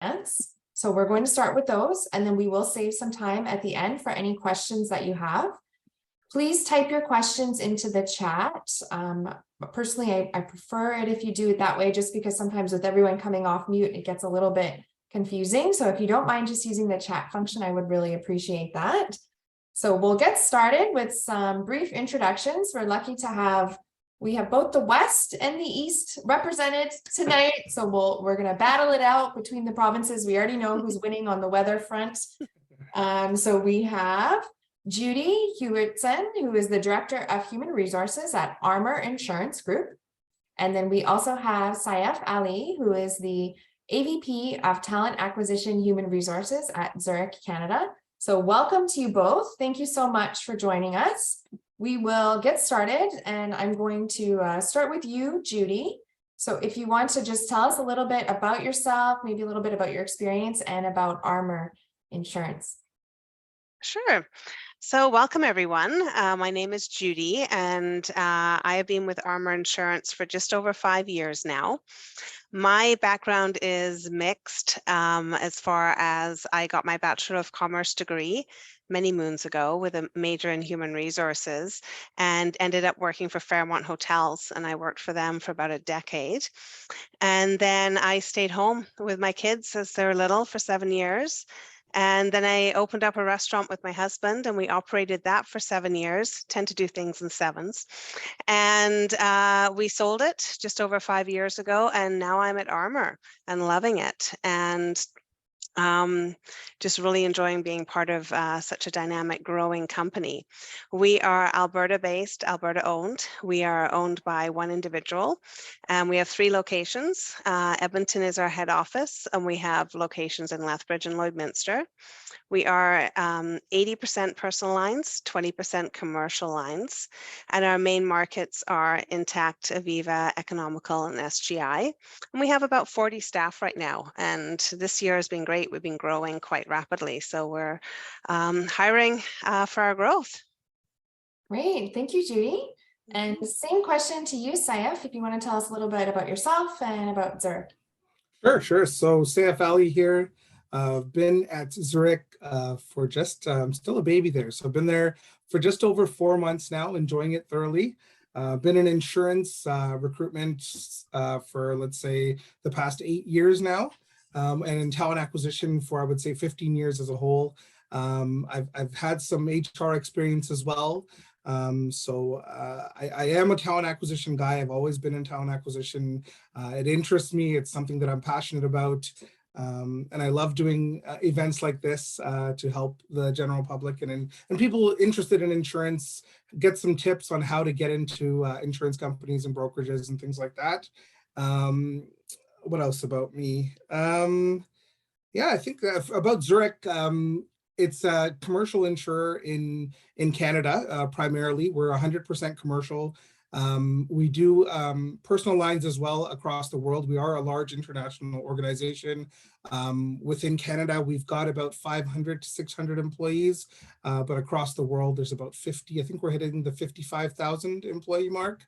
finance. So we're going to start with those, and then we will save some time at the end for any questions that you have. Please type your questions into the chat. Personally, I prefer it if you do it that way, just because sometimes with everyone coming off mute, it gets a little bit confusing. So if you don't mind just using the chat function, I would really appreciate that. So we'll get started with some brief introductions. We're lucky to we have both the West and the East represented tonight. So we're going to battle it out between the provinces. We already know who's winning on the weather front. So we have Judy Hewitson, who is the Director of Human Resources at Armor Insurance Group. And then we also have Saif Ali, who is the AVP of Talent Acquisition Human Resources at Zurich, Canada. So welcome to you both. Thank you so much for joining us. We will get started, and I'm going to start with you, Judy. So if you want to just tell us a little bit about yourself, maybe a little bit about your experience and about Armor Insurance. Sure. So welcome, everyone. My name is Judy, and I have been with Armor Insurance for just over 5 years now. My background is mixed as far as I got my Bachelor of Commerce degree many moons ago with a major in human resources and ended up working for Fairmont Hotels, and I worked for them for about a decade. And then I stayed home with my kids as they were little for 7 years. And then I opened up a restaurant with my husband, and we operated that for 7 years, tend to do things in sevens. And we sold it just over 5 years ago, and now I'm at Armor and loving it. And just really enjoying being part of such a dynamic, growing company. We are Alberta-based, Alberta-owned. We are owned by one individual, and we have 3 locations. Edmonton is our head office, and we have locations in Lethbridge and Lloydminster. We are 80% personal lines, 20% commercial lines, and our main markets are Intact, Aviva, Economical, and SGI. And we have about 40 staff right now, and this year has been great. We've been growing quite rapidly, so we're hiring for our growth. Great, thank you, Judy. And the same question to you, Saif, if you want to tell us a little bit about yourself and about Zurich. Sure. So Saif Ali here. Been at Zurich for just, still a baby there. So I've been there for just over 4 months now, enjoying it thoroughly. Been in insurance recruitment for, let's say, the past 8 years now, and in talent acquisition for, I would say, 15 years as a whole. I've had some HR experience as well. I am a talent acquisition guy. I've always been in talent acquisition. It interests me. It's something that I'm passionate about. And I love doing events like this to help the general public and people interested in insurance get some tips on how to get into insurance companies and brokerages and things like that. What else about me? Yeah, I think about Zurich. It's a commercial insurer in Canada, primarily. We're 100% commercial. We do personal lines as well across the world. We are a large international organization. Within Canada, we've got about 500 to 600 employees, but across the world, there's about 50. I think we're hitting the 55,000 employee mark.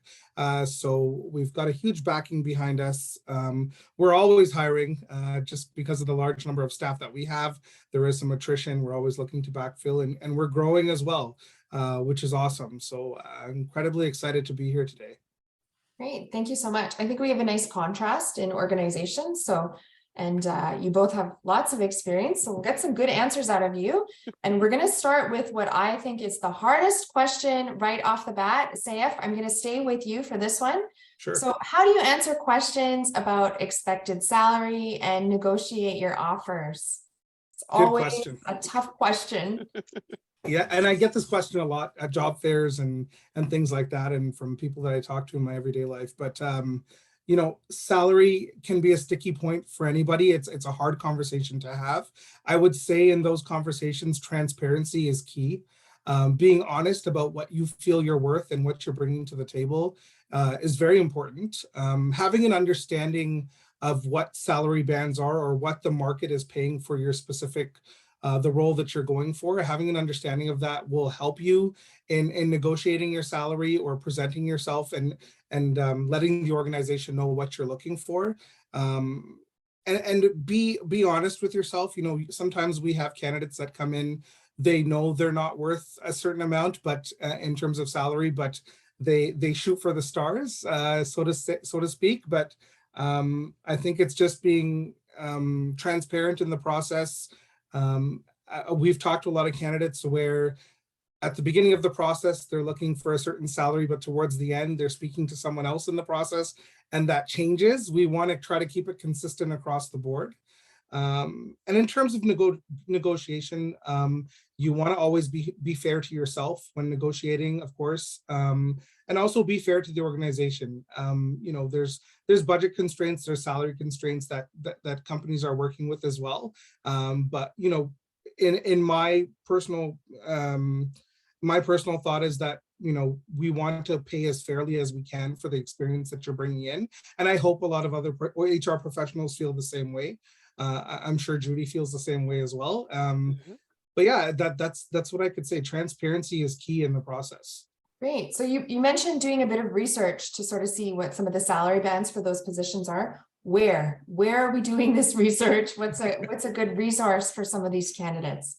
So we've got a huge backing behind us. We're always hiring just because of the large number of staff that we have. There is some attrition. We're always looking to backfill, and we're growing as well. Which is awesome. So I'm incredibly excited to be here today. Great, thank you so much. I think we have a nice contrast in organizations. And you both have lots of experience, so we'll get some good answers out of you. And we're going to start with what I think is the hardest question right off the bat. Saif, I'm going to stay with you for this one. Sure. So how do you answer questions about expected salary and negotiate your offers? It's always a tough question. Yeah, and I get this question a lot at job fairs and things like that, and from people that I talk to in my everyday life. But you know, salary can be a sticky point for anybody. It's a hard conversation to have. I would say in those conversations, transparency is key. Being honest about what you feel you're worth and what you're bringing to the table is very important. Having an understanding of what salary bands are or what the market is paying for your specific the role that you're going for, having an understanding of that will help you in negotiating your salary or presenting yourself and letting the organization know what you're looking for. and be honest with yourself. You know, sometimes we have candidates that come in, they know they're not worth a certain amount, but in terms of salary, but they shoot for the stars, so to speak. But I think it's just being transparent in the process. We've talked to a lot of candidates where at the beginning of the process, they're looking for a certain salary, but towards the end, they're speaking to someone else in the process, and that changes. We want to try to keep it consistent across the board. And in terms of negotiation, you want to always be fair to yourself when negotiating, of course, and also be fair to the organization. You know, there's budget constraints, there's salary constraints that companies are working with as well. But you know, in my personal thought is that, you know, we want to pay as fairly as we can for the experience that you're bringing in. And I hope a lot of other HR professionals feel the same way. I'm sure Judy feels the same way as well. But yeah, that's what I could say. Transparency is key in the process. Great. So you mentioned doing a bit of research to sort of see what some of the salary bands for those positions are. Where are we doing this research? What's a good resource for some of these candidates?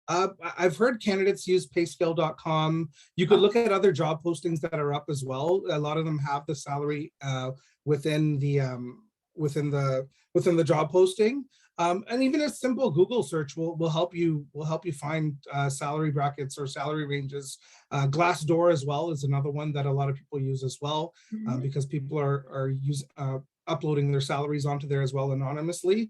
I've heard candidates use payscale.com. You could look at other job postings that are up as well. A lot of them have the salary within the job posting. And even a simple Google search will help you find salary brackets or salary ranges. Glassdoor as well is another one that a lot of people use as well, because people are uploading their salaries onto there as well anonymously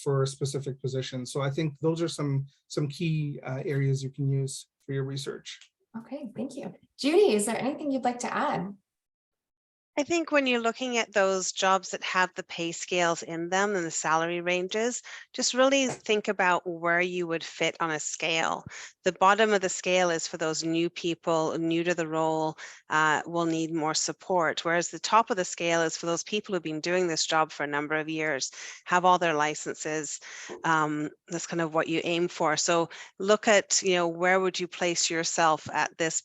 for specific positions. So I think those are some key areas you can use for your research. Okay, thank you. Judy, is there anything you'd like to add? I think when you're looking at those jobs that have the pay scales in them and the salary ranges, just really think about where you would fit on a scale. The bottom of the scale is for those new people, new to the role, will need more support. Whereas the top of the scale is for those people who've been doing this job for a number of years, have all their licenses. That's kind of what you aim for. So look at, you know, where would you place yourself at this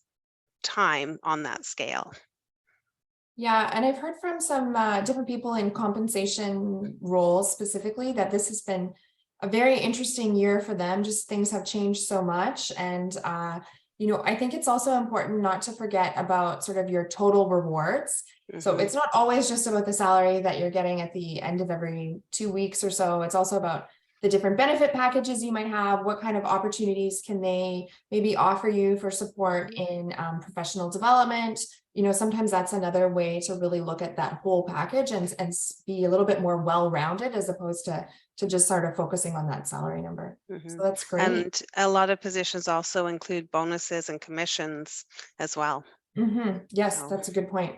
time on that scale? Yeah, and I've heard from some different people in compensation roles specifically that this has been a very interesting year for them. Just things have changed so much. And, you know, I think it's also important not to forget about sort of your total rewards. So it's not always just about the salary that you're getting at the end of every 2 weeks or so. It's also about the different benefit packages you might have. What kind of opportunities can they maybe offer you for support in professional development? You know, sometimes that's another way to really look at that whole package and be a little bit more well-rounded as opposed to just sort of focusing on that salary number. So that's great. And a lot of positions also include bonuses and commissions as well. Yes, that's a good point.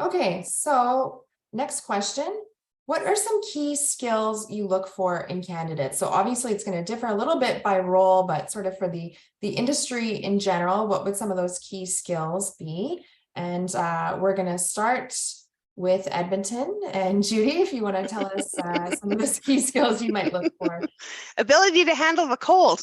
Okay, so next question. What are some key skills you look for in candidates? So obviously it's going to differ a little bit by role, but sort of for the industry in general, what would some of those key skills be? And we're going to start with Edmonton. And Judy, if you want to tell us some of the key skills you might look for. Ability to handle the cold.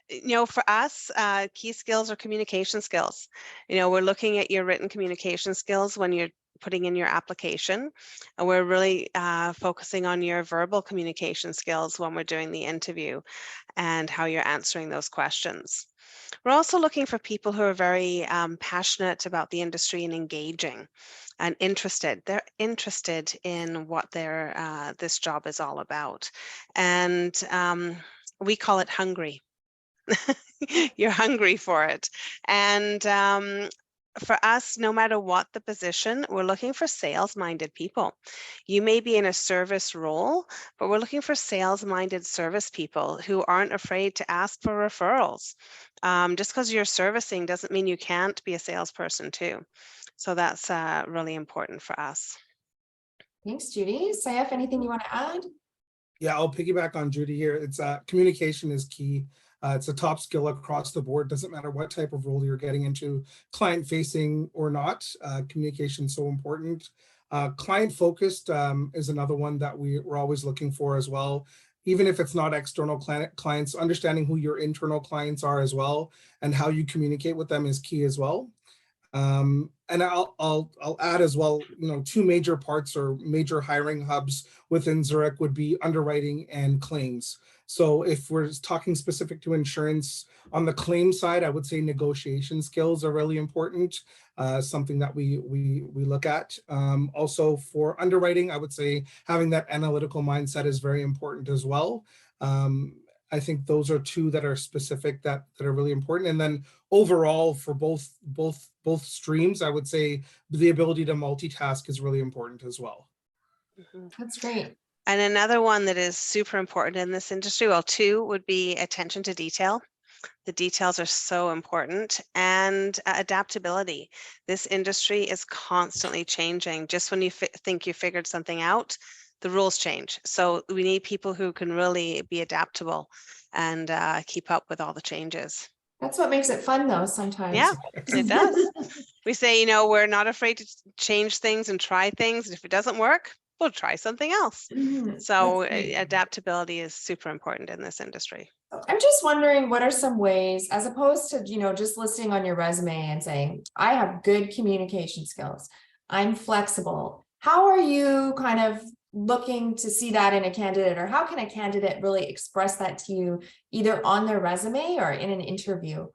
You know, for us, key skills are communication skills. You know, we're looking at your written communication skills when you're putting in your application, and we're really focusing on your verbal communication skills when we're doing the interview and how you're answering those questions. We're also looking for people who are very passionate about the industry and engaging and interested. They're interested in what this job is all about. And we call it hungry. You're hungry for it. And for us, no matter what the position, we're looking for sales-minded people. You may be in a service role, but we're looking for sales-minded service people who aren't afraid to ask for referrals. Just because you're servicing doesn't mean you can't be a salesperson too. So that's really important for us. Thanks, Judy. Saif, anything you want to add? Yeah, I'll piggyback on Judy here. It's communication is key. It's a top skill across the board. Doesn't matter what type of role you're getting into, client facing or not. Communication is so important. Client focused is another one that we're always looking for as well. Even if it's not external clients, understanding who your internal clients are as well and how you communicate with them is key as well. And I'll add as well, two major parts or major hiring hubs within Zurich would be underwriting and claims. So if we're talking specific to insurance, on the claim side, I would say negotiation skills are really important, something that we look at. Also for underwriting, I would say having that analytical mindset is very important as well. I think those are two that are specific that are really important. And then overall for both streams, I would say the ability to multitask is really important as well. That's great. And another one that is super important in this industry, well, two would be attention to detail. The details are so important, and adaptability. This industry is constantly changing. Just when you think you figured something out, the rules change. So we need people who can really be adaptable and keep up with all the changes. That's what makes it fun though, sometimes. Yeah, it does. We say, we're not afraid to change things and try things. And if it doesn't work, we'll try something else. Mhm. So That's great. adaptability is super important in this industry. I'm just wondering, what are some ways, as opposed to, just listing on your resume and saying, I have good communication skills, I'm flexible. How are you kind of looking to see that in a candidate, or how can a candidate really express that to you either on their resume or in an interview?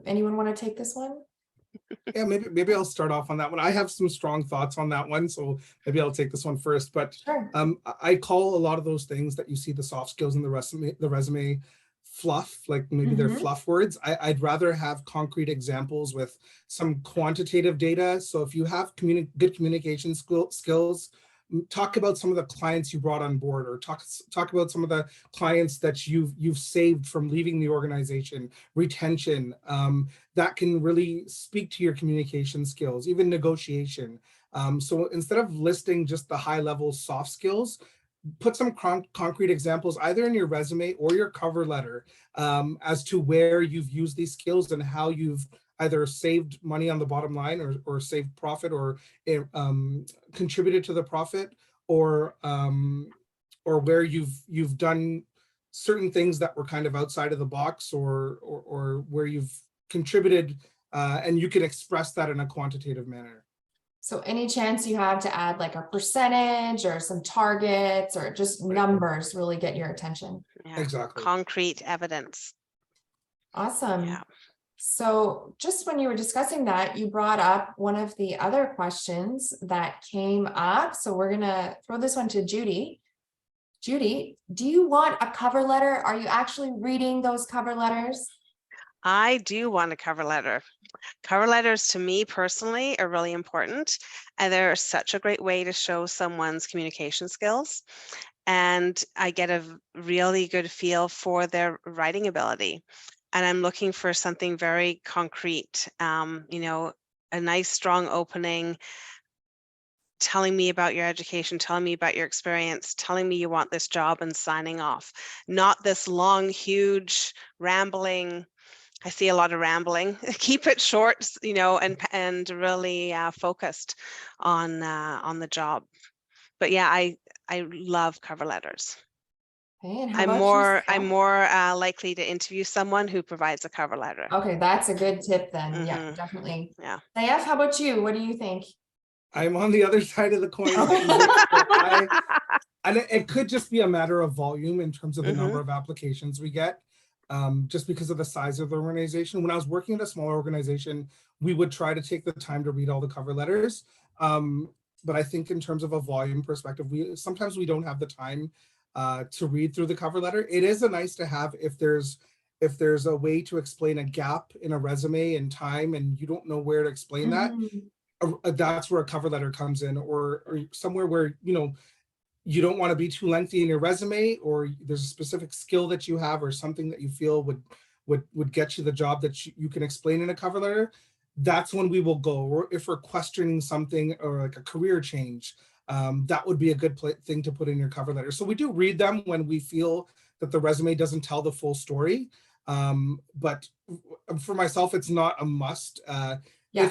Anyone want to take this one? Yeah, maybe I'll start off on that one. I have some strong thoughts on that one, so maybe I'll take this one first. But Sure. I call a lot of those things that you see the soft skills in the resume fluff, like maybe they're fluff words. I'd rather have concrete examples with some quantitative data. So if you have good communication skills, talk about some of the clients you brought on board, or talk about some of the clients that you've saved from leaving the organization, retention. That can really speak to your communication skills, even negotiation. So instead of listing just the high level soft skills, put some concrete examples either in your resume or your cover letter as to where you've used these skills and how you've either saved money on the bottom line or saved profit or contributed to the profit, or where you've done certain things that were kind of outside of the box, or where you've contributed and you can express that in a quantitative manner. So any chance you have to add like a percentage or some targets or just numbers really get your attention. Yeah. Exactly. Concrete evidence. Awesome. Yeah. So just when you were discussing that, you brought up one of the other questions that came up. So we're going to throw this one to Judy. Judy, do you want a cover letter? Are you actually reading those cover letters? I do want a cover letter. Cover letters to me personally are really important, and they're such a great way to show someone's communication skills. And I get a really good feel for their writing ability. And I'm looking for something very concrete, a nice strong opening, telling me about your education, telling me about your experience, telling me you want this job, and signing off. Not this long, huge, rambling. I see a lot of rambling. Keep it short, and really focused on the job. But yeah, I love cover letters. Okay, and how I'm about more yourself? likely to interview someone who provides a cover letter. Okay, that's a good tip then. Yeah, Mhm. definitely. Yeah. Sayef, how about you? What do you think? I'm on the other side of the coin. And it could just be a matter of volume in terms of the number of applications we get, just because of the size of the organization. When I was working at a smaller organization, we would try to take the time to read all the cover letters. But I think in terms of a volume perspective, sometimes we don't have the time to read through the cover letter. It is a nice to have if there's a way to explain a gap in a resume and time and you don't know where to explain that. That's where a cover letter comes in, or somewhere where you don't want to be too lengthy in your resume, or there's a specific skill that you have or something that you feel would get you the job that you can explain in a cover letter. That's when we will go. Or if we're questioning something or like a career change, that would be a good thing to put in your cover letter. So we do read them when we feel that the resume doesn't tell the full story. But for myself, it's not a must. Yeah.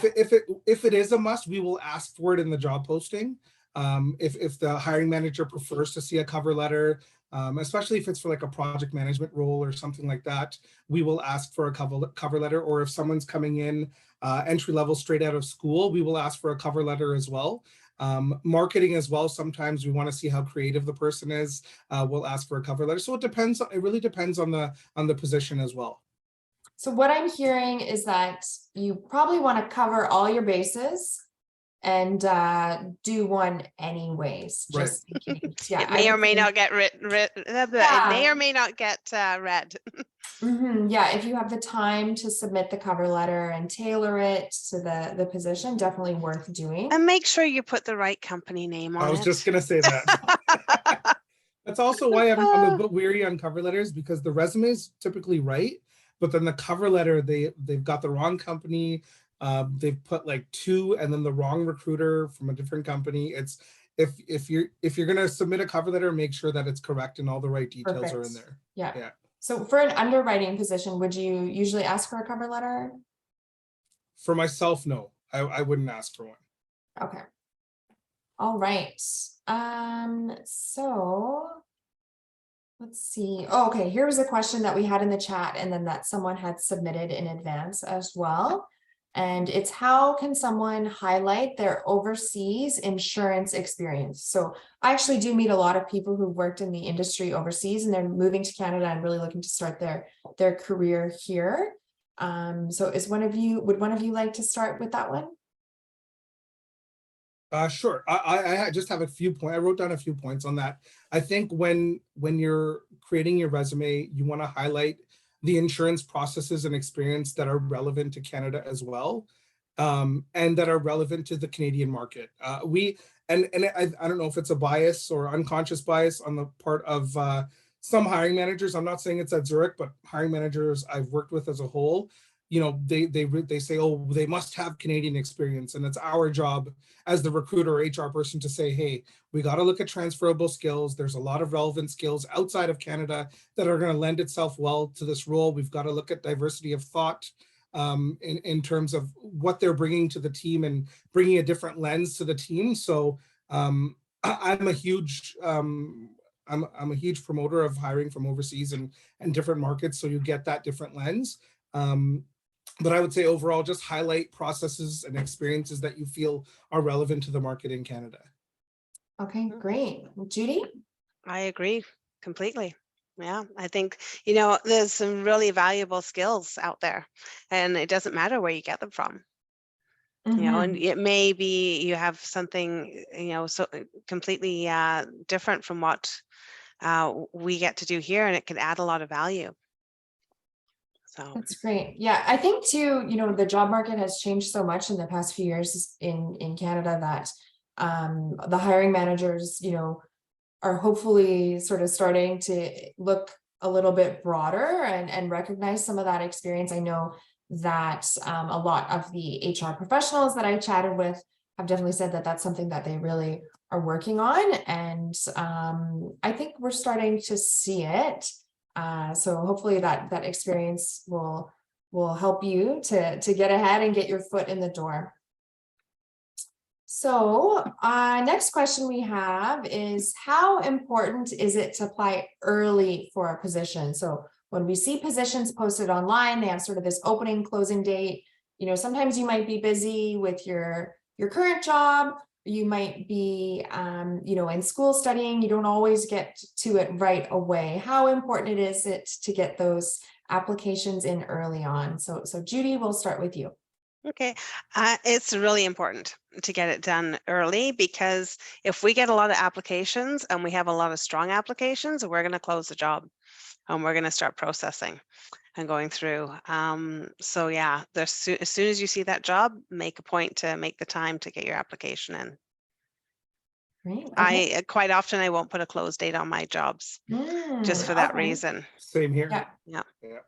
If it is a must, we will ask for it in the job posting. If the hiring manager prefers to see a cover letter, especially if it's for like a project management role or something like that, we will ask for a cover letter. Or if someone's coming in entry level straight out of school, we will ask for a cover letter as well. Marketing as well, sometimes we want to see how creative the person is. We'll ask for a cover letter. So it depends. It really depends on the position as well. So what I'm hearing is that you probably want to cover all your bases and do one anyways, Right. just in case. Yeah, It I may or would may say- not get it may Yeah. or may not get read. Yeah, if you have the time to submit the cover letter and tailor it to the position, definitely worth doing. And make sure you put the right company name on it. I was just gonna say that. That's also why I'm a bit weary on cover letters, because the resume is typically right, but then the cover letter, they've got the wrong company. They've put like 2 and then the wrong recruiter from a different company. It's if you're gonna submit a cover letter, make sure that it's correct and all the right details are in Perfect. there. Yeah. Yeah. So for an underwriting position, would you usually ask for a cover letter? For myself, no, I wouldn't ask for one. Okay. All right. So let's see. Oh, okay. Here was a question that we had in the chat and then that someone had submitted in advance as well. And it's how can someone highlight their overseas insurance experience? So I actually do meet a lot of people who've worked in the industry overseas and they're moving to Canada and really looking to start their career here. So would one of you like to start with that one? Sure. I just have a few points. I wrote down a few points on that. I think when you're creating your resume, you want to highlight the insurance processes and experience that are relevant to Canada as well, and that are relevant to the Canadian market. I don't know if it's a bias or unconscious bias on the part of some hiring managers. I'm not saying it's at Zurich, but hiring managers I've worked with as a whole, they say, oh, they must have Canadian experience, and it's our job as the recruiter or HR person to say, hey, we got to look at transferable skills. There's a lot of relevant skills outside of Canada that are going to lend itself well to this role. We've got to look at diversity of thought in terms of what they're bringing to the team and bringing a different lens to the team. So I'm a huge promoter of hiring from overseas and different markets, so you get that different lens. But I would say overall, just highlight processes and experiences that you feel are relevant to the market in Canada. Okay, great. Judy? I agree completely. Yeah, I think, there's some really valuable skills out there, and it doesn't matter where you get them from. And it may be you have something, so completely different from what we get to do here, and it could add a lot of value. So That's great. Yeah, I think too, the job market has changed so much in the past few years in Canada that the hiring managers, are hopefully sort of starting to look a little bit broader and recognize some of that experience. I know that a lot of the HR professionals that I chatted with have definitely said that that's something that they really are working on. And I think we're starting to see it. So hopefully that experience will help you to get ahead and get your foot in the door. So next question we have is, how important is it to apply early for a position? So when we see positions posted online, they have sort of this opening closing date. Sometimes you might be busy with your current job. You might be, in school studying. You don't always get to it right away. How important is it to get those applications in early on? So Judy, we'll start with you. Okay, it's really important to get it done early, because if we get a lot of applications and we have a lot of strong applications, we're going to close the job and we're going to start processing and going through. So yeah, as soon as you see that job, make a point to make the time to get your application in. Great. Okay. Quite often I won't put a close date on my jobs just for that reason. Same here. Yeah. Yeah.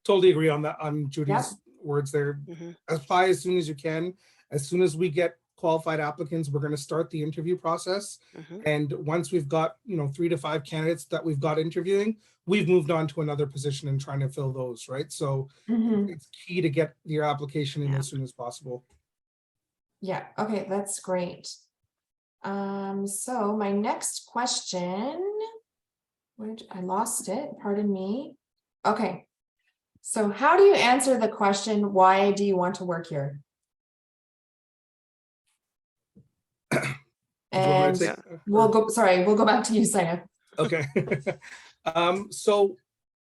Totally agree on that, on Judy's words there. Mm-hmm. Apply as soon as you can. As soon as we get qualified applicants, we're going to start the interview process. Mm-hmm. And once we've got, 3 to 5 candidates that we've got interviewing, we've moved on to another position and trying to fill those, right? So it's key to get your application in as soon as possible. Yeah. Okay. That's great. So my next question I lost it, pardon me. Okay. So how do you answer the question, why do you want to work here? Do you want me to And take- we'll go back to you, Saya. Okay. So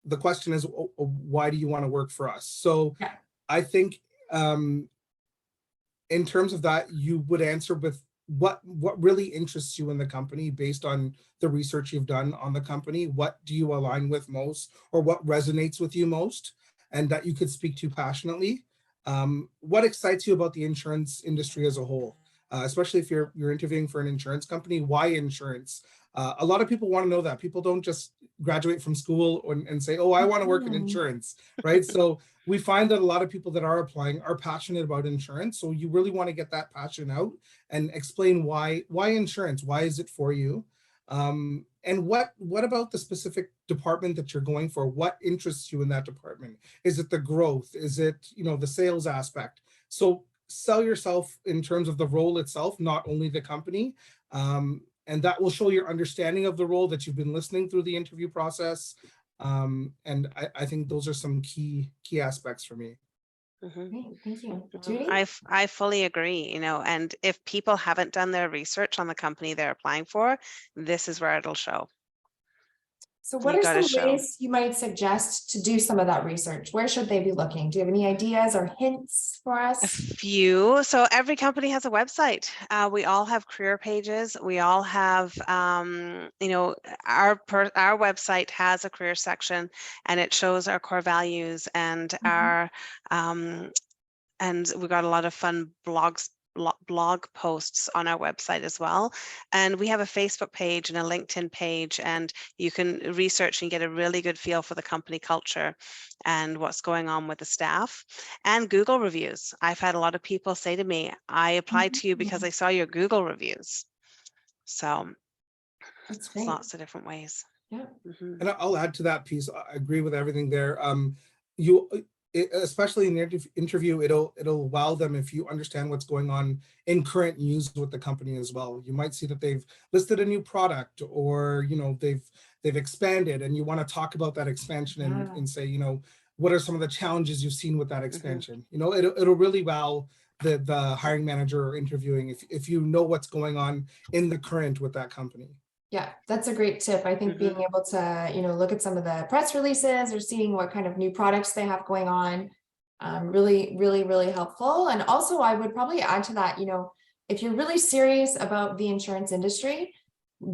the question is, why do you want to work for us? So Yeah. I think in terms of that, you would answer with what really interests you in the company based on the research you've done on the company. What do you align with most, or what resonates with you most, and that you could speak to passionately? What excites you about the insurance industry as a whole, especially if you're interviewing for an insurance company? Why insurance? A lot of people want to know that. People don't just graduate from school and say, oh, I want to work in insurance, right? So we find that a lot of people that are applying are passionate about insurance. So you really want to get that passion out and explain why insurance, why is it for you? And what about the specific department that you're going for? What interests you in that department? Is it the growth? Is it, the sales aspect? So sell yourself in terms of the role itself, not only the company. And that will show your understanding of the role, that you've been listening through the interview process. And I think those are some key aspects for me. Mhm. Great, thank you. Mhm. Judy? I fully agree, and if people haven't done their research on the company they're applying for, this is where it'll show. So what You are gotta some show. ways you might suggest to do some of that research? Where should they be looking? Do you have any ideas or hints for A us? few. So every company has a website. We all have career pages. We all have, our website has a career section, and it shows our core values and our, and we've got a lot of fun blog posts on our website as well. And we have a Facebook page and a LinkedIn page, and you can research and get a really good feel for the company culture and what's going on with the staff. And Google reviews. I've had a lot of people say to me, I applied to you because I saw your Google reviews. So That's there's great. lots of different ways. Yeah. And I'll add to that piece. I agree with everything there. Especially in the interview, it'll wow them if you understand what's going on in current news with the company as well. You might see that they've listed a new product, or they've expanded, and you want to talk about that expansion and say, what are some of the challenges you've seen with that expansion? It'll really wow the hiring manager or interviewing if you know what's going on in the current with that company. Yeah, that's a great tip. I think being able to, look at some of the press releases or seeing what kind of new products they have going on, really, really, really helpful. And also I would probably add to that, if you're really serious about the insurance industry,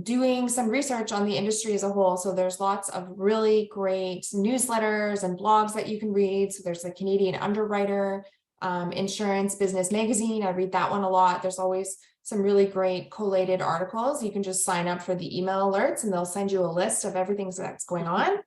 doing some research on the industry as a whole. So there's lots of really great newsletters and blogs that you can read. So there's the Canadian Underwriter Insurance Business Magazine. I read that one a lot. There's always some really great collated articles. You can just sign up for the email alerts and they'll send you a list of everything that's going on.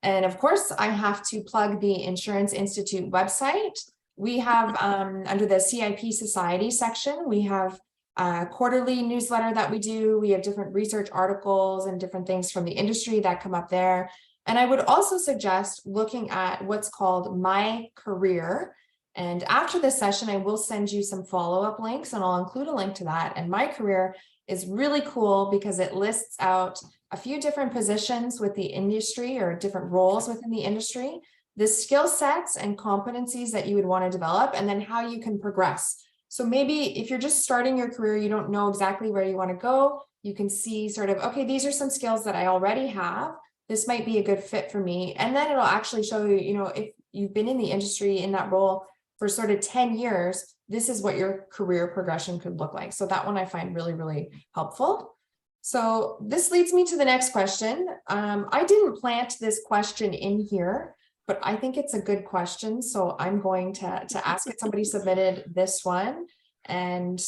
And of course, I have to plug the Insurance Institute website. We have under the CIP Society section, we have a quarterly newsletter that we do. We have different research articles and different things from the industry that come up there. And I would also suggest looking at what's called My Career. And after this session, I will send you some follow-up links, and I'll include a link to that. And My Career is really cool because it lists out a few different positions with the industry or different roles within the industry, the skill sets and competencies that you would want to develop, and then how you can progress. So maybe if you're just starting your career, you don't know exactly where you want to go, you can see sort of, okay, these are some skills that I already have. This might be a good fit for me. And then it'll actually show you, if you've been in the industry in that role for sort of 10 years, this is what your career progression could look like. So that one I find really, really helpful. So this leads me to the next question. I didn't plant this question in here, but I think it's a good question. So I'm going to ask it. Somebody submitted this one. And,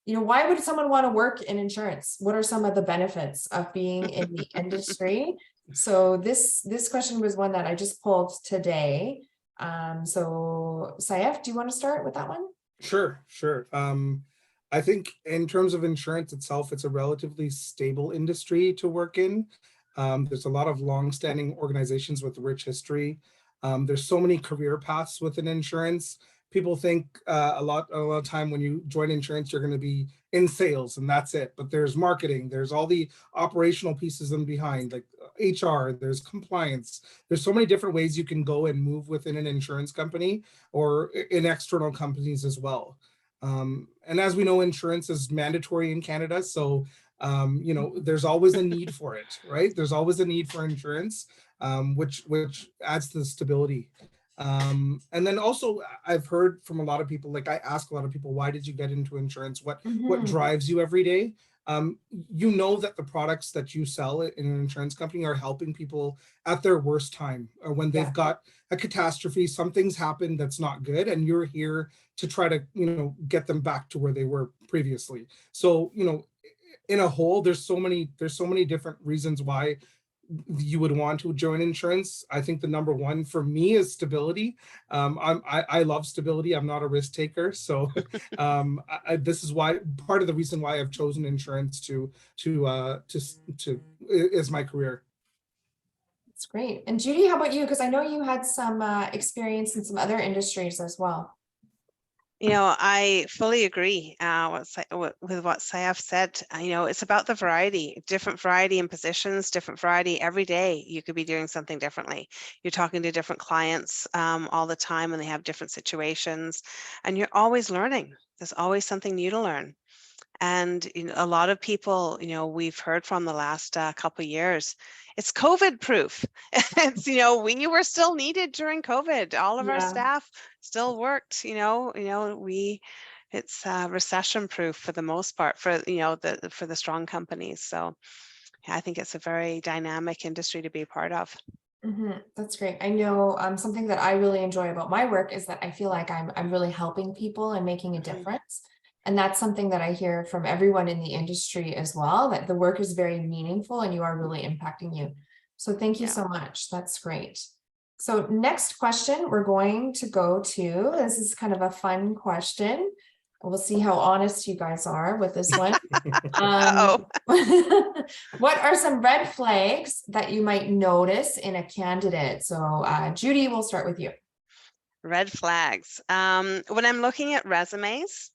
why would someone want to work in insurance? What are some of the benefits of being in the industry? So this question was one that I just pulled today. So Saif, do you want to start with that one? Sure. I think in terms of insurance itself, it's a relatively stable industry to work in. There's a lot of long-standing organizations with rich history. There's so many career paths within insurance. People think a lot of time when you join insurance, you're going to be in sales and that's it. But there's marketing, there's all the operational pieces in behind. Like HR, there's compliance. There's so many different ways you can go and move within an insurance company or in external companies as well. And as we know, insurance is mandatory in Canada. So, you know, there's always a need for it, right? There's always a need for insurance, which adds to the stability. And then also I've heard from a lot of people, like I ask a lot of people, why did you get into insurance? What Mhm. drives you every day? You know that the products that you sell in an insurance company are helping people at their worst time, or when they've Yeah. got a catastrophe, something's happened that's not good, and you're here to try to, you know, get them back to where they were previously. So, you know, in a whole, there's so many different reasons why you would want to join insurance. I think the number one for me is stability. I love stability. I'm not a risk taker, so this is why, part of the reason why I've chosen insurance to is my career. That's great. And Judy, how about you? Because I know you had some experience in some other industries as well. You know, I fully agree with what Saif said. You know, it's about the variety, different variety in positions, different variety every day. You could be doing something differently. You're talking to different clients all the time, and they have different situations, and you're always learning. There's always something new to learn. And you know, a lot of people, you know, we've heard from the last couple of years, it's COVID proof. It's, you know, we were still needed during COVID. All of our Yeah. staff still worked, it's recession proof for the most part for, you know, for the strong companies. So yeah, I think it's a very dynamic industry to be a part of. That's great. I know something that I really enjoy about my work is that I feel like I'm really helping people and making a Mhm. difference. And that's something that I hear from everyone in the industry as well, that the work is very meaningful and you are really impacting you. So thank you Yeah. so much. That's great. So next question we're going to go to, this is kind of a fun question. We'll see how honest you guys are with this one. Uh-oh. What are some red flags that you might notice in a candidate? So Judy, we'll start with you. Red flags. When I'm looking at resumes,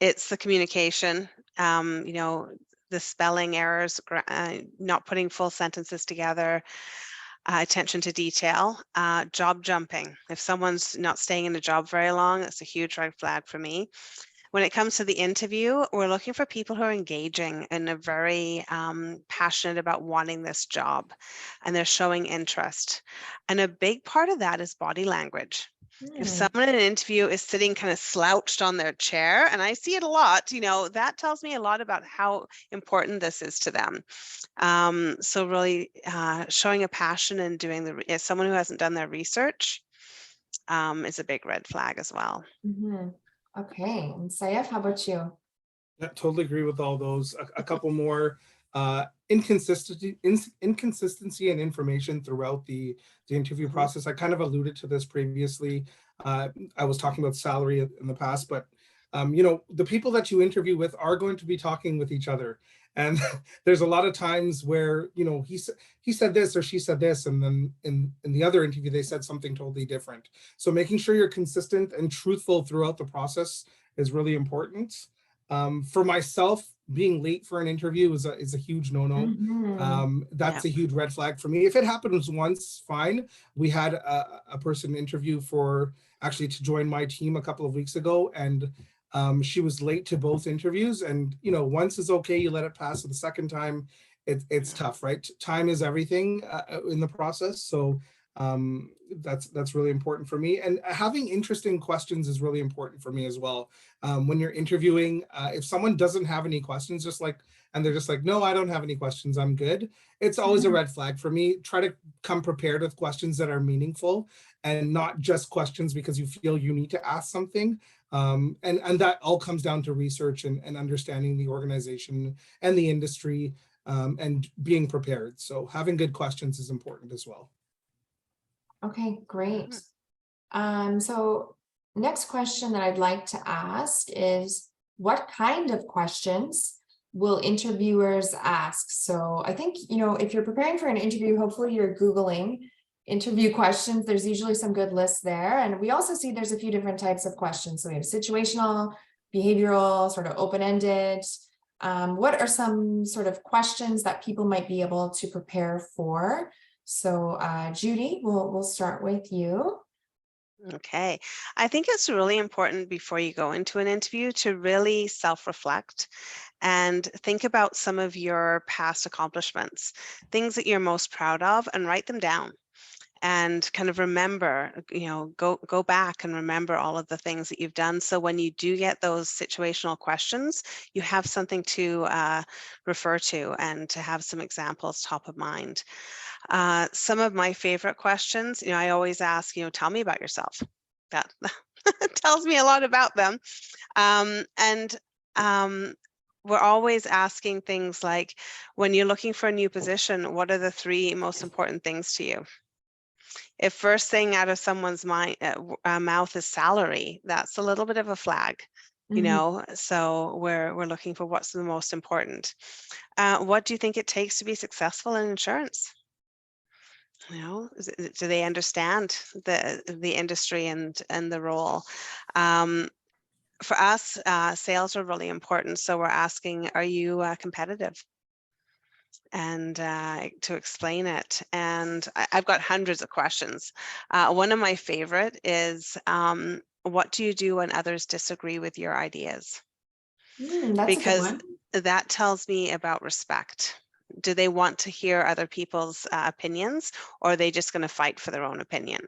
it's the communication, you know, the spelling errors, not putting full sentences together, attention to detail, job jumping. If someone's not staying in a job very long, that's a huge red flag for me. When it comes to the interview, we're looking for people who are engaging and are very passionate about wanting this job, and they're showing interest. And a big part of that is body language. If someone in an interview is sitting kind of slouched on their chair, and I see it a lot, you know, that tells me a lot about how important this is to them. So really showing a passion and doing as someone who hasn't done their research is a big red flag as well. Okay, and Saif, how about you? Yeah, totally agree with all those. A couple more inconsistency and information throughout the interview process. I kind of alluded to this previously. I was talking about salary in the past, but you know, the people that you interview with are going to be talking with each other. And there's a lot of times where, you know, he said this or she said this, and then in the other interview, they said something totally different. So making sure you're consistent and truthful throughout the process is really important. For myself, being late for an interview is a huge no-no. That's a huge red flag for me. If it happens once, fine. We had a person interview actually to join my team a couple of weeks ago, and she was late to both interviews. And you know, once is okay, you let it pass. The second time, it's tough, right? Time is everything in the process. So that's really important for me. And having interesting questions is really important for me as well. When you're interviewing, if someone doesn't have any questions, and they're just like, no, I don't have any questions, I'm good, it's always a red flag for me. Try to come prepared with questions that are meaningful and not just questions because you feel you need to ask something. And that all comes down to research and understanding the organization and the industry, and being prepared. So having good questions is important as well. Okay, great. So next question that I'd like to ask is, what kind of questions will interviewers ask? So I think, you know, if you're preparing for an interview, hopefully you're Googling interview questions. There's usually some good lists there. And we also see there's a few different types of questions. So we have situational, behavioral, sort of open-ended. What are some sort of questions that people might be able to prepare for? So Judy, we'll start with you. Okay. I think it's really important before you go into an interview to really self-reflect and think about some of your past accomplishments, things that you're most proud of, and write them down. And kind of remember, go back and remember all of the things that you've done. So when you do get those situational questions, you have something to refer to and to have some examples top of mind. Some of my favorite questions, I always ask, tell me about yourself. That tells me a lot about them. And we're always asking things like, when you're looking for a new position, what are the 3 most important things to you? If first thing out of someone's mind, mouth is salary, that's a little bit of a flag, Mhm. so we're looking for what's the most important. What do you think it takes to be successful in insurance? Do they understand the industry and the role? For us, sales are really important, so we're asking, are you competitive? And to explain it. And I've got hundreds of questions. One of my favorite is, what do you do when others disagree with your ideas? That's a good Because one. that tells me about respect. Do they want to hear other people's opinions, or are they just going to fight for their own opinion?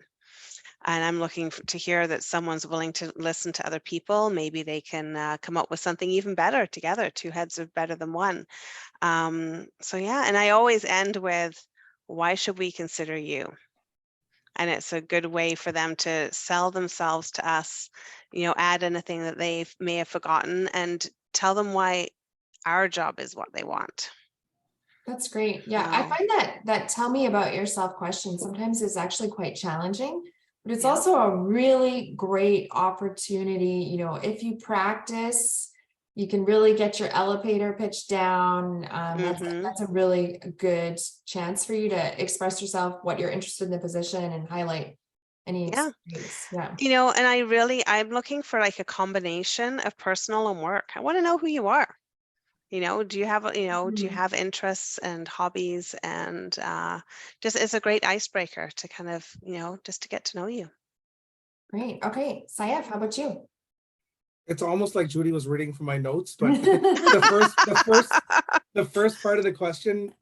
And I'm looking to hear that someone's willing to listen to other people. Maybe they can come up with something even better together. 2 heads are better than one. So yeah, and I always end with, why should we consider you? And it's a good way for them to sell themselves to us, add anything that they may have forgotten, and tell them why our job is what they want. That's great. Yeah, I So find that tell me about yourself question sometimes is actually quite challenging, but it's yeah. also a really great opportunity. If you practice, you can really get your elevator pitch down. That's Hmm. that's a really good chance for you to express yourself, what you're interested in the position, and highlight any Yeah. experience. Yeah. And I'm looking for like a combination of personal and work. I want to know who you are. Do you Mhm. have interests and hobbies, and just it's a great icebreaker to kind of, just to get to know you. Great. Okay, Sayef, how about you? It's almost like Judy was reading from my notes, but the first part of the question,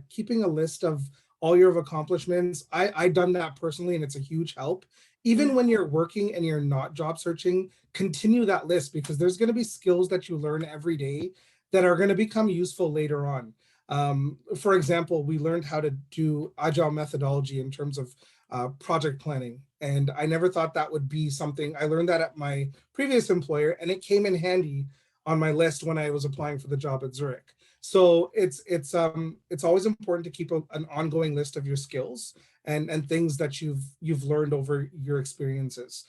keeping a list of all your accomplishments, I done that personally, and it's a huge help. Even when you're working and you're not job searching, continue that list, because there's going to be skills that you learn every day that are going to become useful later on. For example, we learned how to do agile methodology in terms of project planning, and I never thought that would be something. I learned that at my previous employer, and it came in handy on my list when I was applying for the job at Zurich. So it's always important to keep an ongoing list of your skills and things that you've learned over your experiences.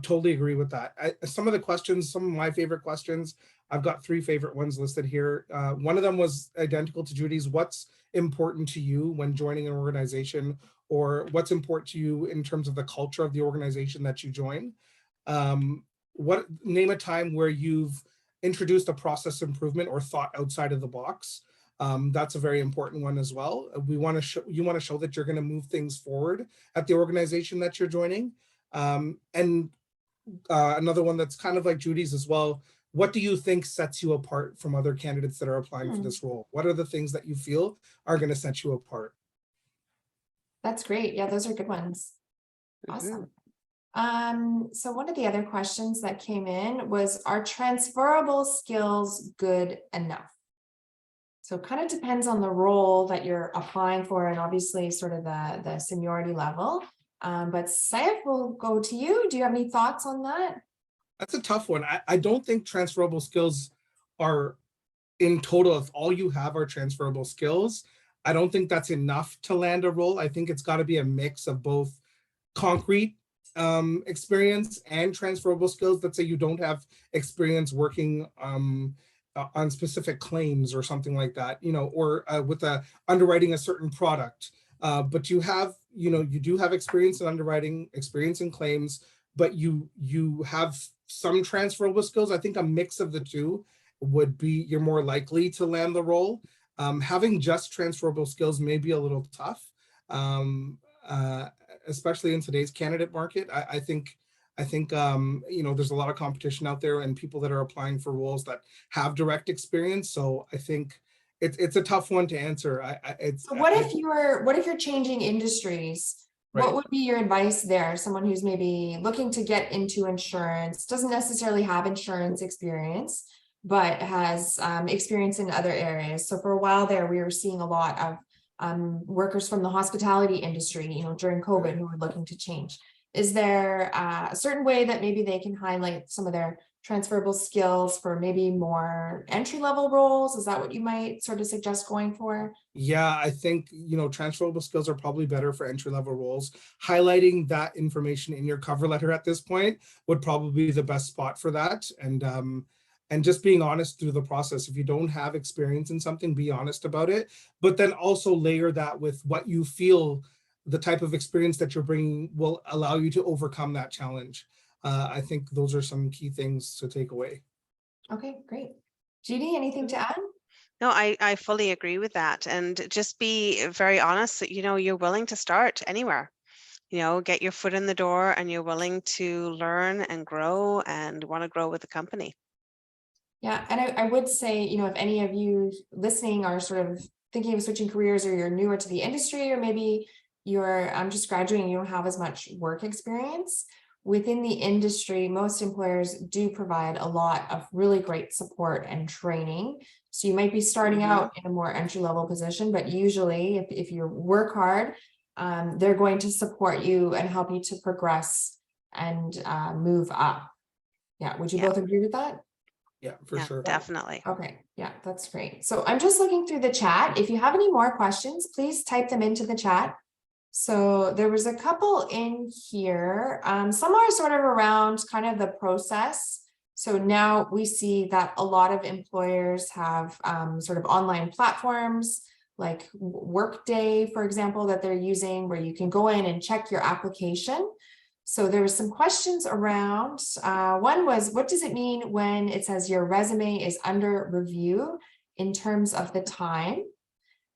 Totally agree with that. Some of the questions, some of my favorite questions, I've got 3 favorite ones listed here. One of them was identical to Judy's. What's important to you when joining an organization, or what's important to you in terms of the culture of the organization that you join? Name a time where you've introduced a process improvement or thought outside of the box. That's a very important one as well. You want to show that you're going to move things forward at the organization that you're joining. And another one that's kind of like Judy's as well. What do you think sets you apart from other candidates that are applying for Hmm, this role? What are the things that you feel are going to set you apart? that's great. Yeah, those are good ones. Hmm. Awesome. So one of the other questions that came in was, are transferable skills good enough? So it kind of depends on the role that you're applying for, and obviously sort of the seniority level. But Saif, will go to you. Do you have any thoughts on that? That's a tough one. I don't think transferable skills are in total, if all you have are transferable skills, I don't think that's enough to land a role. I think it's got to be a mix of both concrete experience and transferable skills. Let's say you don't have experience working on specific claims or something like that, or with underwriting a certain product. But you do have experience in underwriting, experience in claims, but you have some transferable skills. I think a mix of the two you're more likely to land the role. Having just transferable skills may be a little tough, um, uh, especially in today's candidate market. I think there's a lot of competition out there and people that are applying for roles that have direct experience. So I think it's a tough one to answer. So what if you're changing industries? What Right. would be your advice there? Someone who's maybe looking to get into insurance, doesn't necessarily have insurance experience, but has experience in other areas. So for a while there, we were seeing a lot of workers from the hospitality industry, during COVID who were looking to change. Is there a certain way that maybe they can highlight some of their transferable skills for maybe more entry-level roles? Is that what you might sort of suggest going for? Yeah, I think, transferable skills are probably better for entry-level roles. Highlighting that information in your cover letter at this point would probably be the best spot for that. And just being honest through the process. If you don't have experience in something, be honest about it, but then also layer that with what you feel the type of experience that you're bringing will allow you to overcome that challenge. I think those are some key things to take away. Okay, great. Judy, anything to add? No, I fully agree with that. And just be very honest that, you're willing to start anywhere. Get your foot in the door and you're willing to learn and grow and want to grow with the company. Yeah, and I would say, if any of you listening are sort of thinking of switching careers, or you're newer to the industry, or maybe you're just graduating, you don't have as much work experience within the industry, most employers do provide a lot of really great support and training. So you might be starting out in a more entry-level position, but usually if you work hard, they're going to support you and help you to progress and move up. Yeah, would you both agree with that? Yeah, for sure. Definitely. Okay, yeah, that's great. So I'm just looking through the chat. If you have any more questions, please type them into the chat. So there was a couple in here. Some are sort of around kind of the process. So now we see that a lot of employers have sort of online platforms like Workday, for example, that they're using, where you can go in and check your application. So there were some questions around, one was, what does it mean when it says your resume is under review in terms of the time?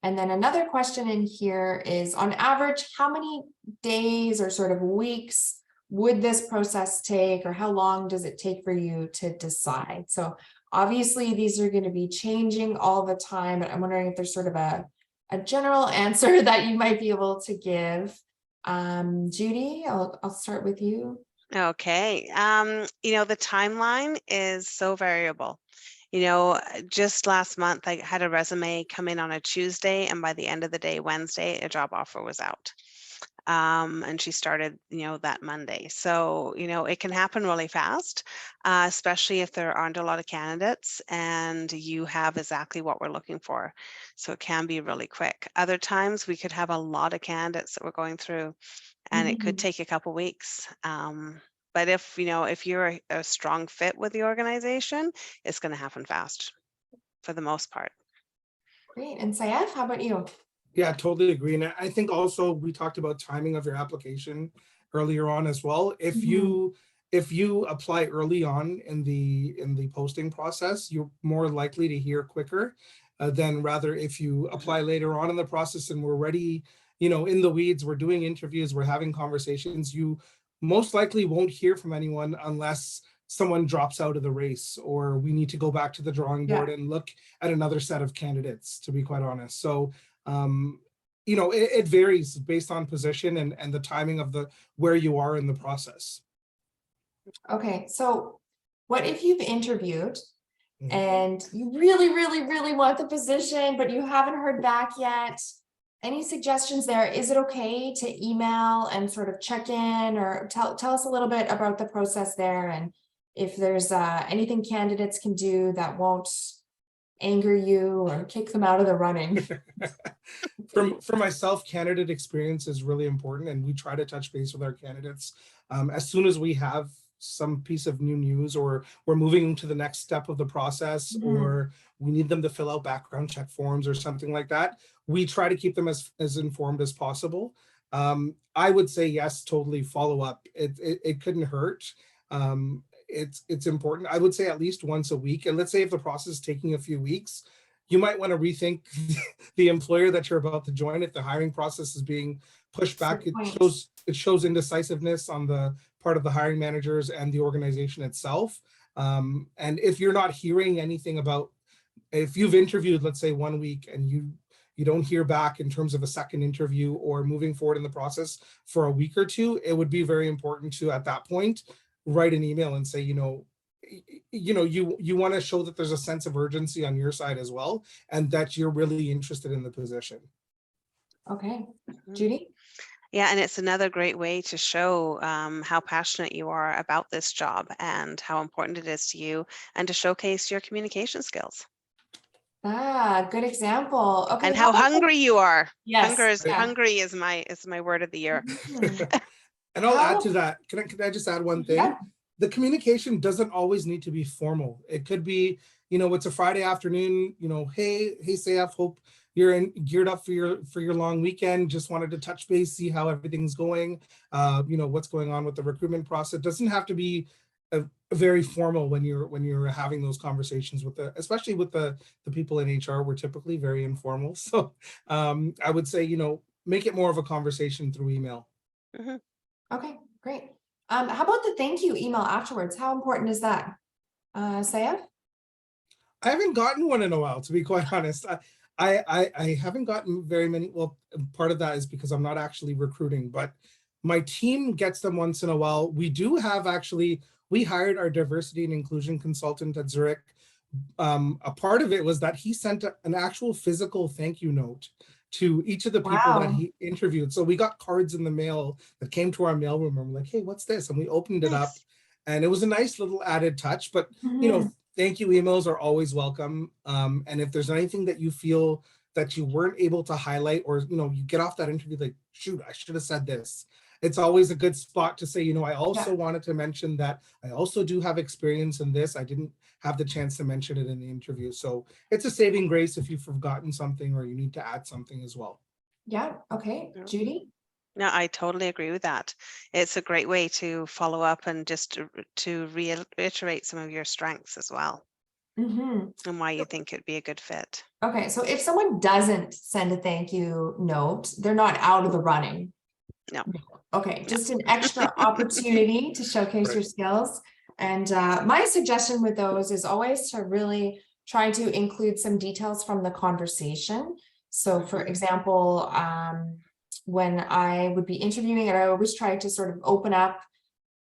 And then another question in here is, on average, how many days or sort of weeks would this process take, or how long does it take for you to decide? So obviously these are going to be changing all the time, but I'm wondering if there's sort of a general answer that you might be able to give. Judy, I'll start with you. Okay. The timeline is so variable. Just last month, I had a resume come in on a Tuesday, and by the end of the day, Wednesday, a job offer was out. And she started, that Monday. So, it can happen really fast, especially if there aren't a lot of candidates and you have exactly what we're looking for. So it can be really quick. Other times we could have a lot of candidates that we're going through, and it could take a couple weeks. But if you're a strong fit with the organization, it's going to happen fast for the most part. Great. And Saif, how about you? Yeah, totally agree. And I think also we talked about timing of your application earlier on as well. If you apply early on in the posting process, you're more likely to hear quicker than rather if you apply later on in the process and we're ready, in the weeds, we're doing interviews, we're having conversations, you most likely won't hear from anyone unless someone drops out of the race, or we need to go back to the drawing board and look at another set of candidates, to be quite honest. So it varies based on position and the timing of where you are in the process. Okay, so what if you've interviewed and you really, really, really want the position, but you haven't heard back yet? Any suggestions there? Is it okay to email and sort of check in, or tell us a little bit about the process there, and if there's anything candidates can do that won't anger you or kick them out of the running? For myself, candidate experience is really important, and we try to touch base with our candidates as soon as we have some piece of new news, or we're moving to the next step of the process, or we need them to fill out background check forms or something like that. We try to keep them as informed as possible. I would say yes, totally follow up. It couldn't hurt. it's important. I would say at least once a week. And let's say if the process is taking a few weeks, you might want to rethink the employer that you're about to join. If the hiring process is being pushed back, Good point. it shows indecisiveness on the part of the hiring managers and the organization itself. And if you're not hearing anything about, if you've interviewed, let's say 1 week, and you don't hear back in terms of a second interview or moving forward in the process for a week or two, it would be very important to, at that point, write an email and say, you want to show that there's a sense of urgency on your side as well, and that you're really interested in the position. Okay, Mhm. Judy? Yeah, and it's another great way to show how passionate you are about this job and how important it is to you, and to showcase your communication skills Good example. Okay. and how about the- hungry you are. Yes. yeah. Hungry is my word of the year. Mhm. And I'll add How- to that. Can I just add one thing? Yeah. The communication doesn't always need to be formal. It could be, it's a Friday afternoon, hey, Sayaf, hope you're geared up for your long weekend. Just wanted to touch base, see how everything's going. What's going on with the recruitment process. It doesn't have to be a very formal when you're having those conversations especially with the people in HR. We're typically very informal. So I would say, make it more of a conversation through email. Mhm. Okay, great. How about the thank you email afterwards? How important is that? Sayaf? I haven't gotten one in a while, to be quite honest. I haven't gotten very many. Well, part of that is because I'm not actually recruiting, but my team gets them once in a while. We hired our diversity and inclusion consultant at Zurich. A part of it was that he sent an actual physical thank you note to each of the people that Wow. he interviewed. So we got cards in the mail that came to our mailroom, and we're like, hey, what's this? And we opened it up, Nice. and it was a nice little added touch. But Mhm. thank you emails are always welcome. And if there's anything that you feel that you weren't able to highlight, or you get off that interview like, shoot, I should have said this. It's always a good spot to say, I also wanted to mention that I also do have experience in this. I didn't have the chance to mention it in the interview. So it's a saving grace if you've forgotten something or you need to add something as well. Yeah, okay. Yeah. Judy? No, I totally agree with that. It's a great way to follow up and just to reiterate some of your strengths as well, Mm-hmm. and why you think it'd be a good fit. Okay, so if someone doesn't send a thank you note, they're not out of the running. No. Okay, just an extra opportunity to showcase Right. your skills. And my suggestion with those is always to really try to include some details from the conversation. So for example, when I would be interviewing, and I always try to sort of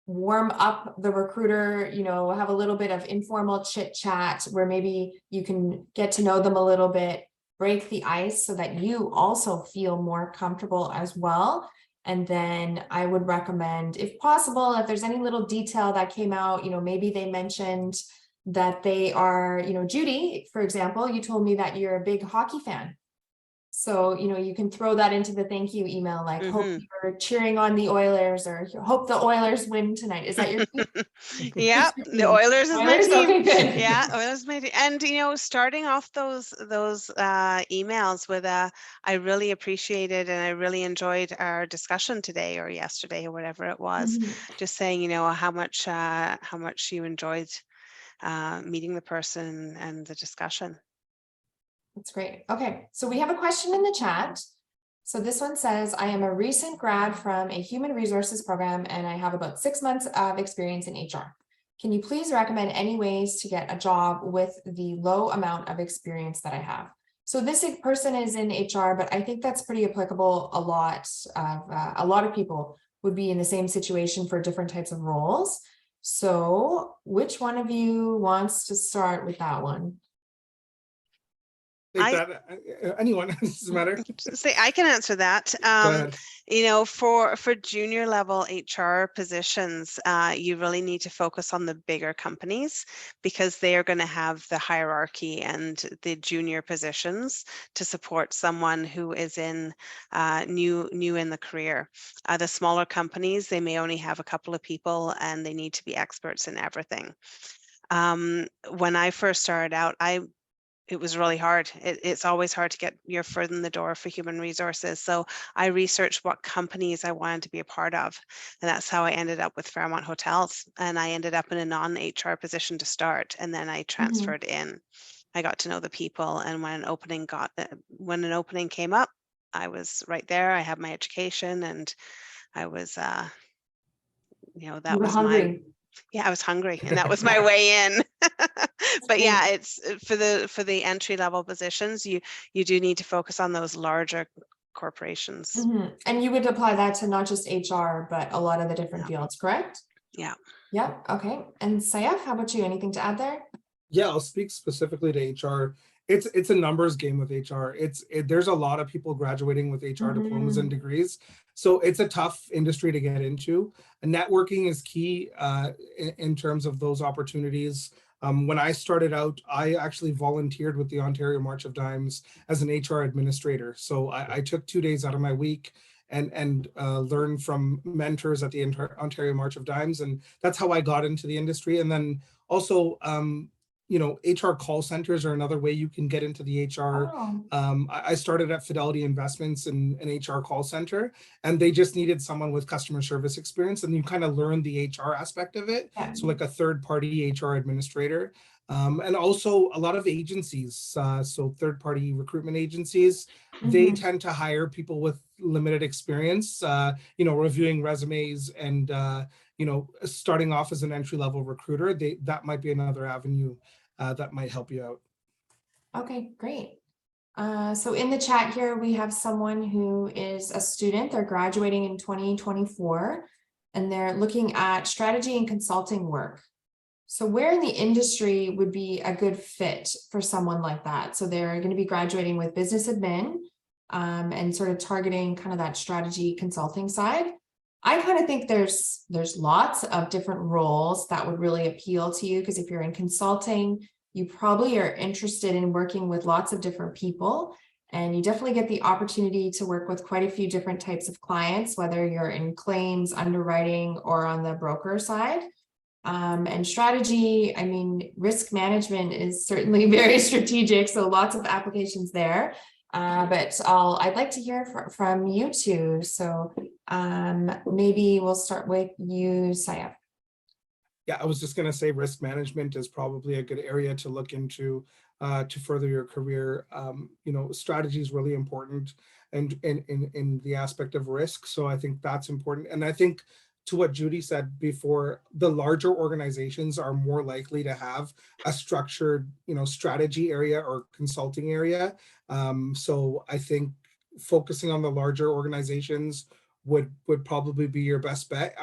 warm up the recruiter, have a little bit of informal chit chat where maybe you can get to know them a little bit, break the ice so that you also feel more comfortable as well. And then I would recommend, if possible, if there's any little detail that came out, maybe they mentioned that they are, Judy, for example, you told me that you're a big hockey fan. So, you can throw that into the thank you email, like hope you're cheering on the Oilers, or hope the Oilers win tonight. Is that your team? Yeah, the Oilers is my Oilers? team. Okay, good. Yeah, Oilers is my team. And starting off those emails with I really appreciated and I really enjoyed our discussion today or yesterday or whatever it was. Mhm. Just saying, how much you enjoyed meeting the person and the discussion. That's great. Okay, so we have a question in the chat. So this one says, I am a recent grad from a human resources program and I have about 6 months of experience in HR. Can you please recommend any ways to get a job with the low amount of experience that I have? So this person is in HR, but I think that's pretty applicable. A lot of people would be in the same situation for different types of roles. So which one of you wants to start with that one? Anyone, doesn't matter. Say I can answer that. Go ahead. For junior level HR positions, you really need to focus on the bigger companies because they are going to have the hierarchy and the junior positions to support someone who is in new in the career. The smaller companies, they may only have a couple of people and they need to be experts in everything. When I first started out, it was really hard. It's always hard to get your foot in the door for human resources. So I researched what companies I wanted to be a part of. And that's how I ended up with Fairmont Hotels. And I ended up in a non-HR position to start. And then I transferred in. I got to know the people. And when when an opening came up, I was right there. I had my education and I was, You that were was hungry. yeah, I was hungry and that was my way in. But great. yeah, it's for the entry level positions, you do need to focus on those larger corporations. Mhm. And you would apply that to not just HR, but a lot of the different Yeah. fields, correct? Yeah. Yep. Okay. And Sayaf, how about you? Anything to add there? Yeah, I'll speak specifically to HR. It's a numbers game with HR. There's a lot of people graduating with HR diplomas and degrees, so it's a tough industry to get into. And networking is key in terms of those opportunities. When I started out, I actually volunteered with the Ontario March of Dimes as an HR administrator. So I took 2 days out of my week and learned from mentors at the Ontario March of Dimes, and that's how I got into the industry. And then also, HR call centers are another way you can get into the HR. Oh, I started at Fidelity Investments in an HR call center, and they just needed someone with customer service experience, and you kind of learn the HR aspect of it. yeah. So like a third-party HR administrator. And also a lot of agencies, so third-party recruitment agencies, they tend to hire people with limited experience, reviewing resumes and, starting off as an entry-level recruiter. That might be another avenue that might help you out. Okay, great. So in the chat here, we have someone who is a student. They're graduating in 2024, and they're looking at strategy and consulting work. So where in the industry would be a good fit for someone like that? So they're going to be graduating with business admin and sort of targeting kind of that strategy consulting side. I kind of think there's lots of different roles that would really appeal to you, because if you're in consulting, you probably are interested in working with lots of different people, and you definitely get the opportunity to work with quite a few different types of clients, whether you're in claims, underwriting, or on the broker side. And strategy, I mean, risk management is certainly very strategic, so lots of applications there. But I'd like to hear from you two. So maybe we'll start with you, Sayaf. Yeah, I was just going to say risk management is probably a good area to look into to further your career. Strategy is really important and in the aspect of risk. So I think that's important. And I think to what Judy said before, the larger organizations are more likely to have a structured, strategy area or consulting area. So I think focusing on the larger organizations would probably be your best bet.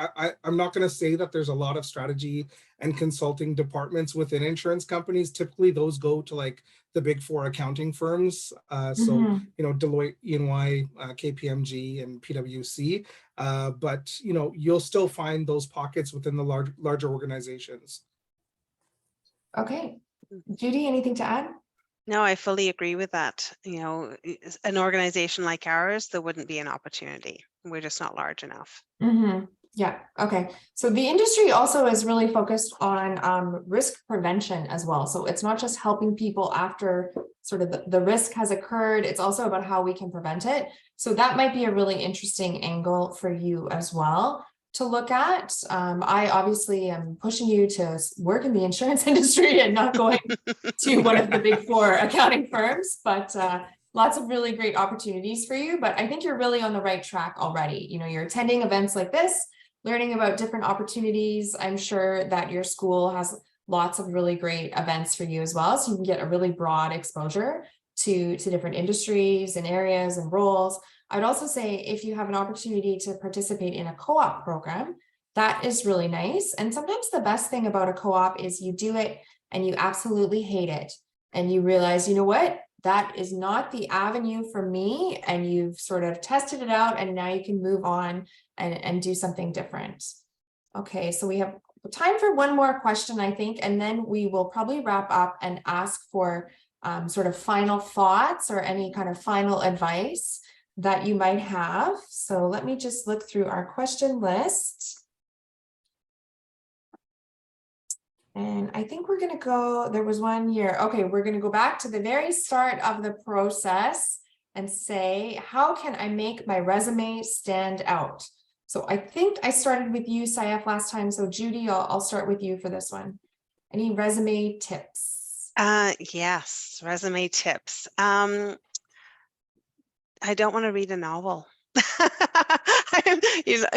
I'm not going to say that there's a lot of strategy and consulting departments within insurance companies. Typically, those go to like the big four accounting firms. So, Deloitte, EY, KPMG, and PwC. But, you'll still find those pockets within the larger organizations. Okay. Judy, anything to add? No, I fully agree with that. An organization like ours, there wouldn't be an opportunity. We're just not large enough. Yeah. Okay. So the industry also is really focused on risk prevention as well. So it's not just helping people after sort of the risk has occurred. It's also about how we can prevent it. So that might be a really interesting angle for you as well to look at. I obviously am pushing you to work in the insurance industry and not going to one of the big four accounting firms, but lots of really great opportunities for you. But I think you're really on the right track already. You're attending events like this, learning about different opportunities. I'm sure that your school has lots of really great events for you as well. So you can get a really broad exposure to different industries and areas and roles. I'd also say if you have an opportunity to participate in a co-op program, that is really nice. And sometimes the best thing about a co-op is you do it and you absolutely hate it. And you realize, you know what? That is not the avenue for me. And you've sort of tested it out and now you can move on and do something different. Okay, so we have time for one more question, I think, and then we will probably wrap up and ask for sort of final thoughts or any kind of final advice that you might have. So let me just look through our question list. And I think we're gonna go, there was one here. Okay, we're gonna go back to the very start of the process and say, how can I make my resume stand out? So I think I started with you, Saif, last time. So Judy, I'll start with you for this one. Any resume tips? Yes, resume tips. I don't want to read a novel. I'm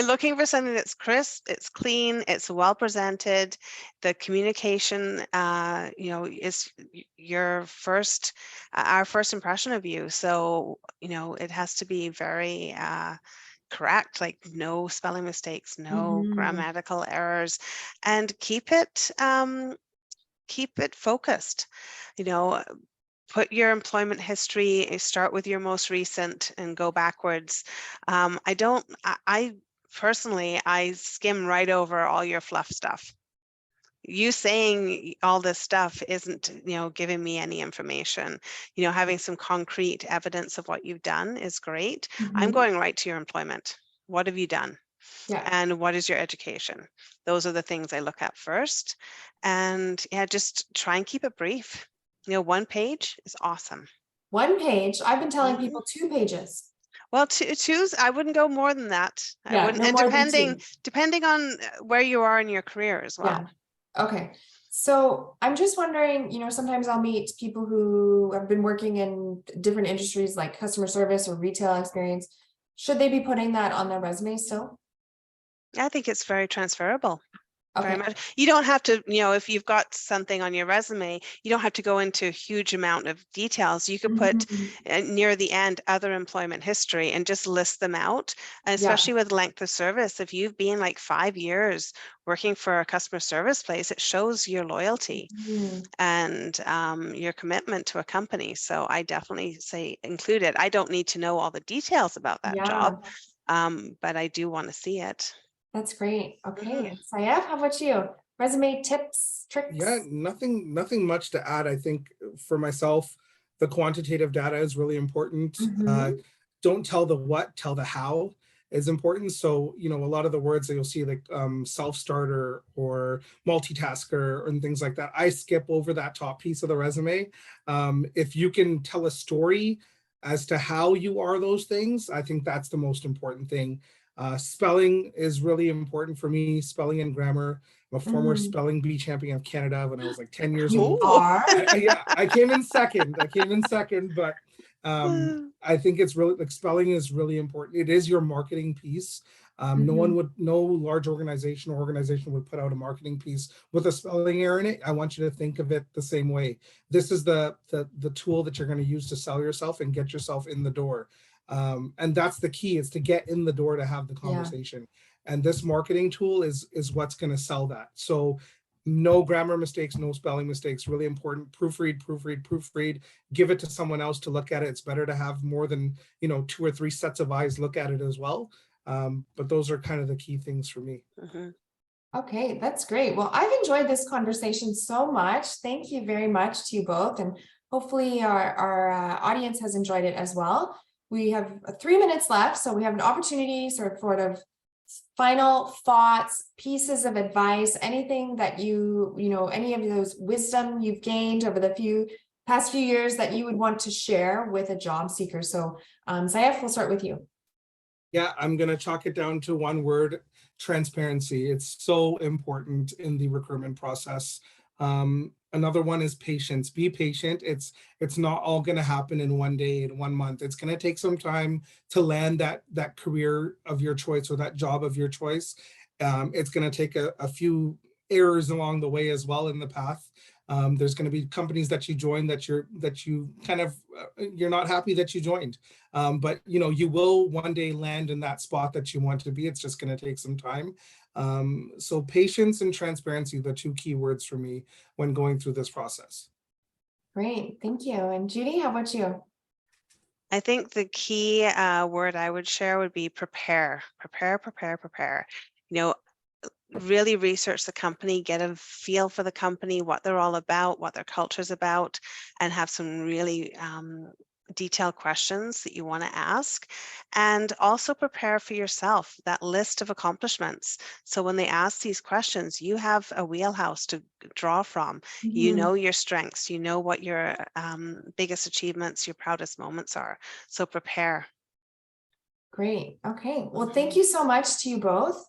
looking for something that's crisp, it's clean, it's well presented. The communication, is your first, our first impression of you. So, it has to be very correct, like no spelling mistakes, no Mhm. grammatical errors, and keep it focused. Put your employment history, start with your most recent and go backwards. I personally, I skim right over all your fluff stuff. You saying all this stuff isn't, giving me any information. Having some concrete evidence of what you've done is great. I'm Mhm. going right to your employment. What have you done? Yeah. And what is your education? Those are the things I look at first. And yeah, just try and keep it brief. 1 page is awesome. 1 page. I've been telling Mhm. people 2 pages. Well, two's, I wouldn't go more than that. I Yeah, wouldn't, no and more than 2. depending on where you are in your career as Yeah. well. Okay. So I'm just wondering, sometimes I'll meet people who have been working in different industries like customer service or retail experience. Should they be putting that on their resume still? I think it's very transferable. Very Okay. much. You don't have to, if you've got something on your resume, you don't have to go into a huge amount of details. You could put Mhm. near the end other employment history and just list them out. And Yeah. especially with length of service, if you've been like 5 years working for a customer service place, it shows your loyalty Mhm. and your commitment to a company. So I definitely say include it. I don't need to know all the details about that Yeah, job, but I do want to see it. that's great. Okay. Mhm. And Sayef, how about you? Resume tips, Yeah, tricks? nothing much to add. I think for myself, the quantitative data is really important. Mhm. Don't tell the what, tell the how is important. So, a lot of the words that you'll see like self-starter or multitasker and things like that, I skip over that top piece of the resume. If you can tell a story as to how you are those things, I think that's the most important thing. Spelling is really important for me, spelling and grammar. I'm a former Mhm. spelling bee champion of Canada when I was like 10 years You old. Ooh. are. Yeah, I came in second. But I think it's really like spelling is really important. It is your marketing piece. Mhm. No large organization would put out a marketing piece with a spelling error in it. I want you to think of it the same way. This is the tool that you're going to use to sell yourself and get yourself in the door. And that's the key, is to get in the door to have the Yeah. conversation. And this marketing tool is what's going to sell that. So no grammar mistakes, no spelling mistakes, really important. Proofread, give it to someone else to look at it. It's better to have more than 2 or 3 sets of eyes look at it as well. But those are kind of the key things for me. Mhm. Okay, that's great. Well, I've enjoyed this conversation so much. Thank you very much to you both. And hopefully our audience has enjoyed it as well. We have 3 minutes left, so we have an opportunity sort of final thoughts, pieces of advice, anything that any of those wisdom you've gained over the past few years that you would want to share with a job seeker. So Sayef, we'll start with you. Yeah, I'm going to chalk it down to one word: transparency. It's so important in the recruitment process. Another one is patience. Be patient. It's not all going to happen in 1 day, in 1 month. It's going to take some time to land that career of your choice or that job of your choice. It's going to take a few errors along the way as well in the path. There's going to be companies that you join that you kind of you're not happy that you joined. But you will one day land in that spot that you want to be. It's just going to take some time. So patience and transparency are the 2 key words for me when going through this process. Great, thank you. And Judy, how about you? I think the key word I would share would be prepare. Prepare. Really research the company, get a feel for the company, what they're all about, what their culture is about, and have some really detailed questions that you want to ask, and also prepare for yourself that list of accomplishments. So when they ask these questions, you have a wheelhouse to draw from. You Mhm. know your strengths, you know what your biggest achievements, your proudest moments are. So prepare. Great. Okay. Well, thank you so much to you both.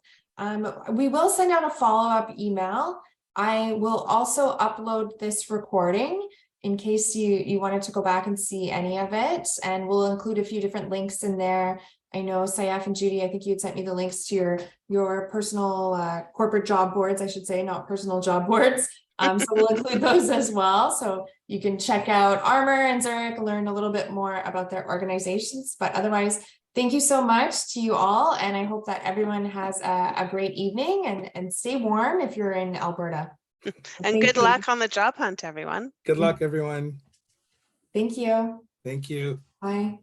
We will send out a follow-up email. I will also upload this recording in case you wanted to go back and see any of it, and we'll include a few different links in there. I know Sayaf and Judy, I think you'd sent me the links to your personal corporate job boards, I should say, not personal job boards. So we'll include those as well. So you can check out Armor and Zurich, learn a little bit more about their organizations. But otherwise, thank you so much to you all. And I hope that everyone has a great evening and stay warm if you're in Alberta. And Thank good you. luck on the job hunt, everyone. Good luck, everyone. Thank you. Thank you. Bye.